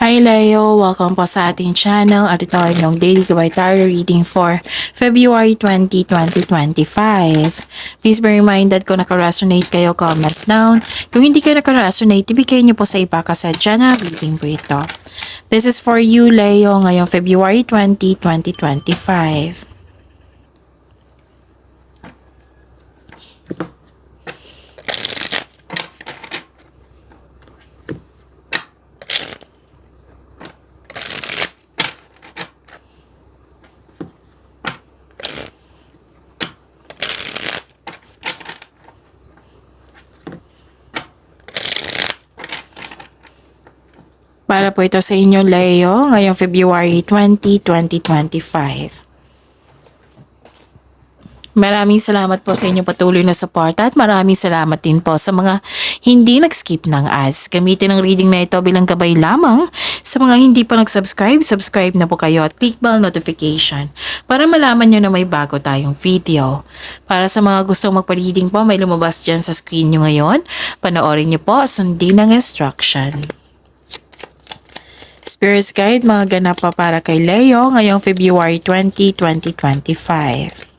Hi Leo! Welcome po sa ating channel at ito ay inyong daily Gabay Tarot reading for February 20, 2025. Please bear in mind that kung naka-resonate kayo, comment down. Kung hindi kayo naka-resonate, ibigay niyo po sa iba kasi general reading po ito. This is for you Leo ngayong February 20, 2025. Para po ito sa inyo, Leo, ngayong February 20, 2025. Maraming salamat po sa inyong patuloy na suporta at maraming salamat din po sa mga hindi nag-skip ng ads. Gamitin ang reading na ito bilang gabay lamang. Sa mga hindi pa nag-subscribe, subscribe na po kayo at click bell notification para malaman nyo na may bago tayong video. Para sa mga gustong magpa-reading po, may lumabas dyan sa screen nyo ngayon. Panoorin nyo po, sundin ang instruction. Spirit's Guide, mga ganap pa para kay Leo ngayong February 20, 2025.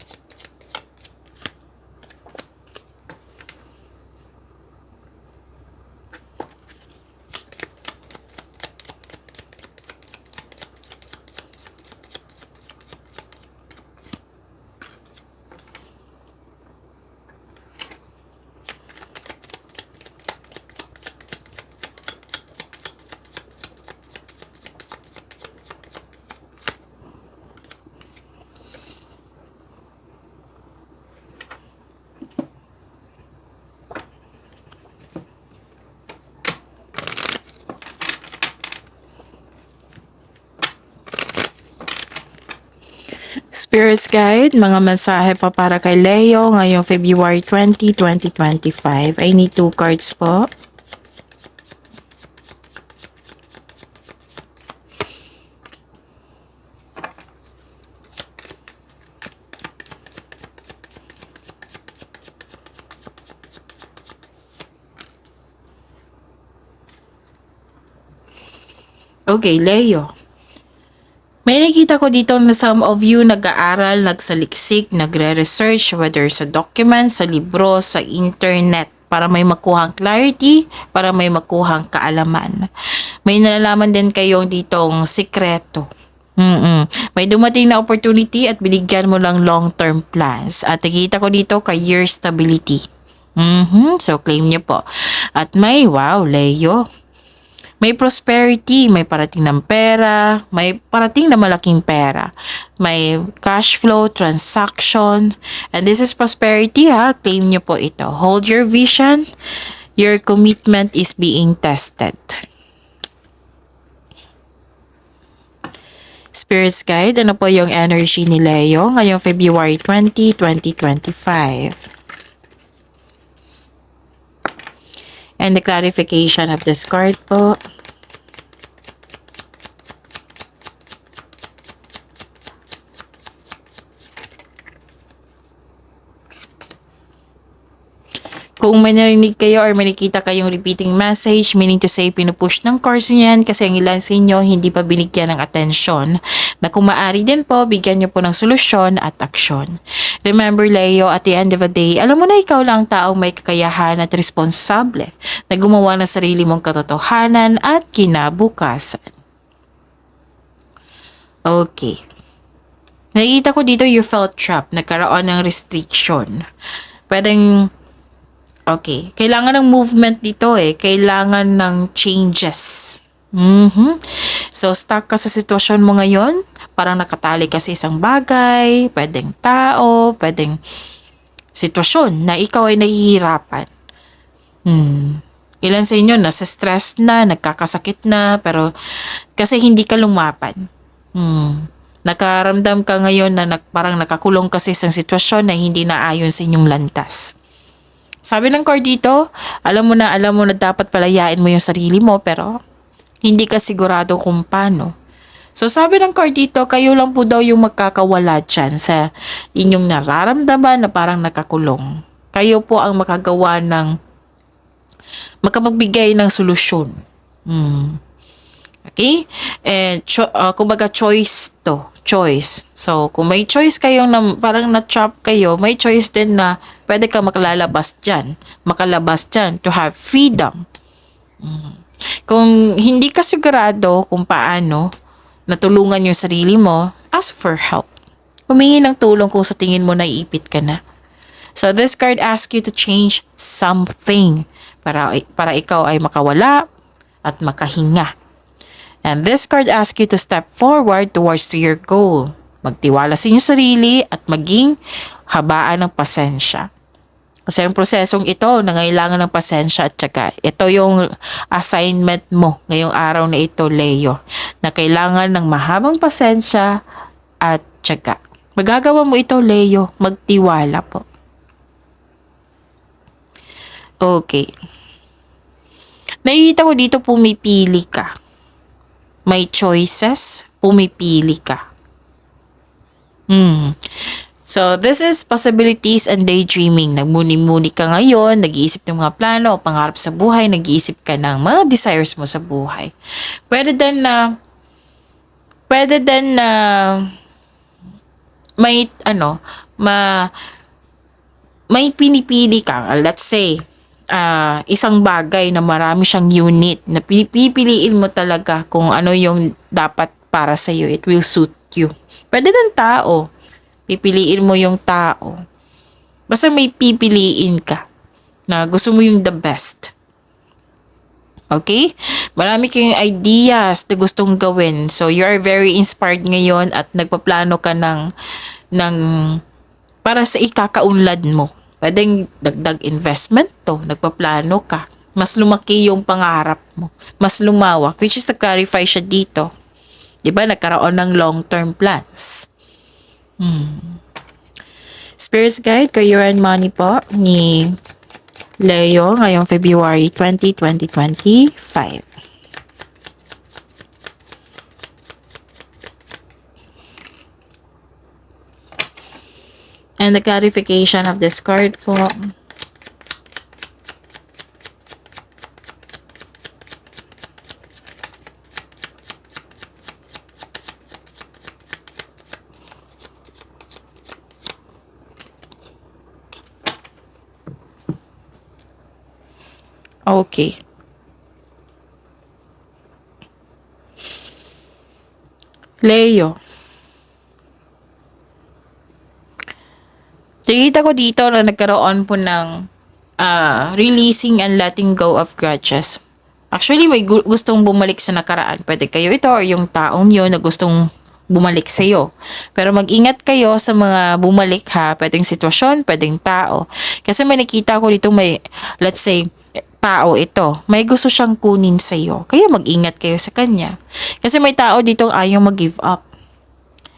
Spirit's Guide, mga mensahe pa para kay Leo ngayong February 20, 2025. I need 2 cards po. Okay, Leo. May nakita ko dito na some of you nag-aaral, nagsaliksik, nagre-research whether sa document, sa libro, sa internet para may makuhang clarity, para may makuhang kaalaman. May nalalaman din kayong ditong sikreto. May dumating na opportunity at binigyan mo lang long-term plans. At nakita ko dito career stability. So claim niyo po. At may wow, Leo. May prosperity, may parating ng pera, may parating na malaking pera. May cash flow, transaction, and this is prosperity ha, claim nyo po ito. Hold your vision, your commitment is being tested. Spirit's Guide, ano po yung energy ni Leo ngayong February 20, 2025? And the clarification of this card po. Kung may narinig kayo or may nakita kayong repeating message, meaning to say pinupush ng course niyan kasi ang ilan sa inyo hindi pa binigyan ng atensyon, na kung maaari din po, bigyan nyo po ng solusyon at aksyon. Remember Leo, at the end of the day, alam mo na ikaw lang taong may kakayahan at responsable na gumawa ng sarili mong katotohanan at kinabukasan. Okay. Nakikita ko dito you felt trapped, nagkaroon ng restriction. Pwedeng okay, kailangan ng movement dito kailangan ng changes. So, stuck ka sa sitwasyon mo ngayon, parang nakatali ka sa isang bagay, pwedeng tao, pwedeng sitwasyon na ikaw ay nahihirapan. Ilan sa inyo, nasa stress na, nagkakasakit na, pero kasi hindi ka lumapan. Nakaramdam ka ngayon na parang nakakulong ka sa isang sitwasyon na hindi na ayon sa inyong landas. Sabi ng card dito, alam mo na dapat palayain mo yung sarili mo pero hindi ka sigurado kung paano. So sabi ng card dito, kayo lang po daw yung magkakawala dyan sa inyong nararamdaman na parang nakakulong. Kayo po ang makagawa ng makapagbigay ng solusyon. Okay? And kumbaga choice to. Choice. So, kung may choice kayong parang na-trap kayo, may choice din na pwede ka makalabas dyan to have freedom. Kung hindi ka sigurado kung paano natulungan yung sarili mo, ask for help. Humingi ng tulong kung sa tingin mo naiipit ka na. So, this card asks you to change something para ikaw ay makawala at makahinga. And this card asks you to step forward towards to your goal. Magtiwala sa inyong sarili at maging habaan ng pasensya. Kasi yung prosesong ito, nangailangan ng pasensya at syaga. Ito yung assignment mo ngayong araw na ito, Leo, na kailangan ng mahabang pasensya at syaga. Magagawa mo ito, Leo. Magtiwala po. Okay. Nakikita ko dito pumipili ka. May choices, pumipili ka. So, this is possibilities and daydreaming. Nagmuni-muni ka ngayon, nag-iisip ng mga plano o pangarap sa buhay, nag-iisip ka ng mga desires mo sa buhay. Pwede din na may pinipili ka. Let's say, isang bagay na marami siyang unit na pipiliin mo talaga kung ano yung dapat para sa iyo. It will suit you. Pwede din tao. Pipiliin mo yung tao. Basta may pipiliin ka na gusto mo yung the best. Okay? Marami kayong ideas na gustong gawin. So, you are very inspired ngayon at nagpaplano ka ng para sa ikakaunlad mo. Pwedeng dagdag investment to. Nagpaplano ka. Mas lumaki yung pangarap mo. Mas lumawak. Which is na-clarify siya dito. Diba? Nagkaroon ng long-term plans. Spirit's Guide, Career and Money po ni Leo ngayong February 20, 2025. And the clarification of this card po. Okay. Leo. Nakikita ko dito na nagkaroon po ng releasing and letting go of grudges. Actually, may gustong bumalik sa nakaraan. Pwede kayo ito or yung taong yun na gustong bumalik sa iyo. Pero mag-ingat kayo sa mga bumalik ha. Pwedeng sitwasyon, pwedeng tao. Kasi may nakita ko dito let's say, tao ito. May gusto siyang kunin sa iyo. Kaya mag-ingat kayo sa kanya. Kasi may tao dito ayaw mag-give up.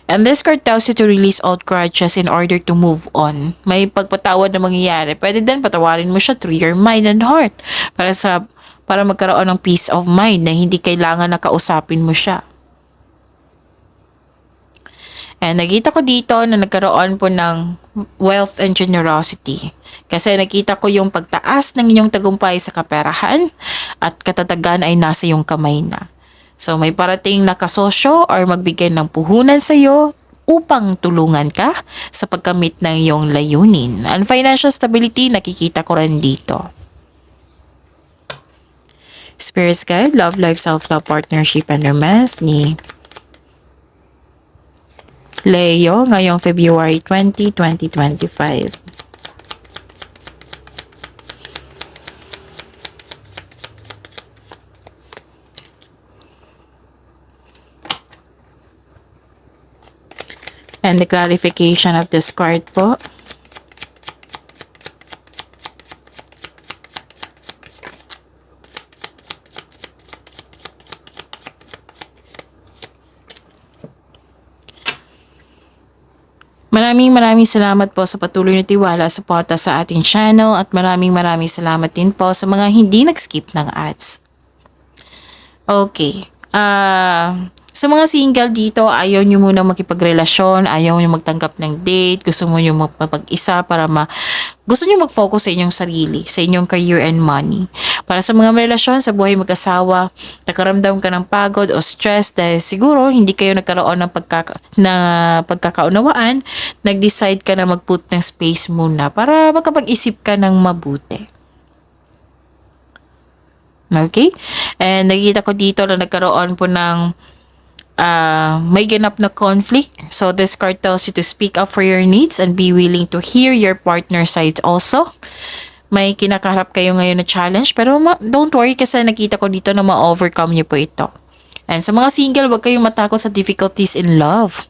And this card tells you to release all grudges in order to move on. May pagpatawad na mangyayari. Pwede din patawarin mo siya through your mind and heart. Para magkaroon ng peace of mind na hindi kailangan na kausapin mo siya. And nakita ko dito na nagkaroon po ng wealth and generosity. Kasi nakita ko yung pagtaas ng inyong tagumpay sa kaperahan at katatagan ay nasa iyong kamay na. So may parating na kasosyo or magbigay ng puhunan sa iyo upang tulungan ka sa pagkamit ng iyong layunin. And financial stability nakikita ko rin dito. Spirit's Guide, Love Life, Self-Love, Partnership, and Romance ni Leo ngayong February 20, 2025. And the clarification of this card po. Maraming salamat po sa patuloy na tiwala, suporta sa ating channel at maraming salamat din po sa mga hindi nag-skip ng ads. Okay. Sa mga single dito, ayaw nyo muna makipagrelasyon, ayaw nyo magtanggap ng date, gusto mo nyo magpapag-isa para gusto nyo mag-focus sa inyong sarili, sa inyong career and money. Para sa mga may relasyon sa buhay mag-asawa, nakaramdam ka ng pagod o stress dahil siguro hindi kayo nagkaroon ng pagkakaunawaan, nag-decide ka na mag-put ng space muna para makapag-isip ka ng mabuti. Okay? And nakikita ko dito na nagkaroon po ng may ganap na conflict. So this card tells you to speak up for your needs and be willing to hear your partner's side also. May kinakaharap kayo ngayon na challenge pero don't worry kasi nakita ko dito na ma-overcome niyo po ito. And sa mga single, huwag kayong matakot sa difficulties in love.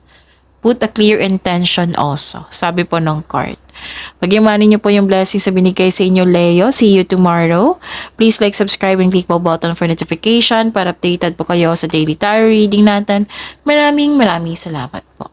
Put a clear intention also. Sabi po ng card. Pagyamanin niyo po yung blessings sa binigay sa inyo, Leo. See you tomorrow. Please like, subscribe, and click the button for notification para updated po kayo sa daily tarot reading natin. Maraming salamat po.